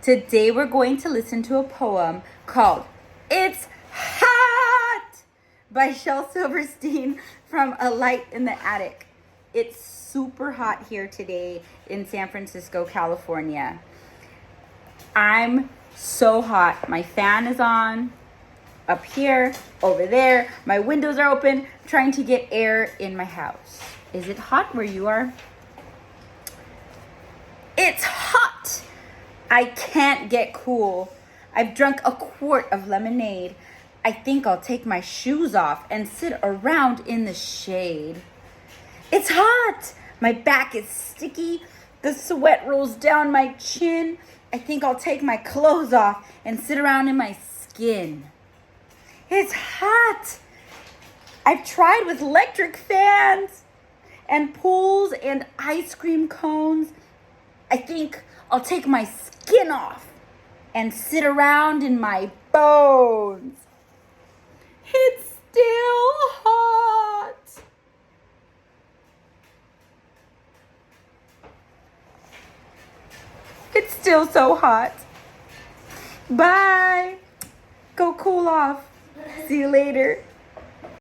Today we're going to listen to a poem called It's Hot by Shel Silverstein from A Light in the Attic. It's super hot here today in San Francisco, California. I'm so hot. My fan is on, up here, over there. My windows are open, trying to get air in my house. Is it hot where you are? It's hot! I can't get cool. I've drunk a quart of lemonade. I think I'll take my shoes off and sit around in the shade. It's hot! My back is sticky. The sweat rolls down my chin. I think I'll take my clothes off and sit around in my skin. It's hot! I've tried with electric fans and pools and ice cream cones. I think I'll take my skin off and sit around in my bones. It's still hot. It's still so hot. Bye. Go cool off. See you later.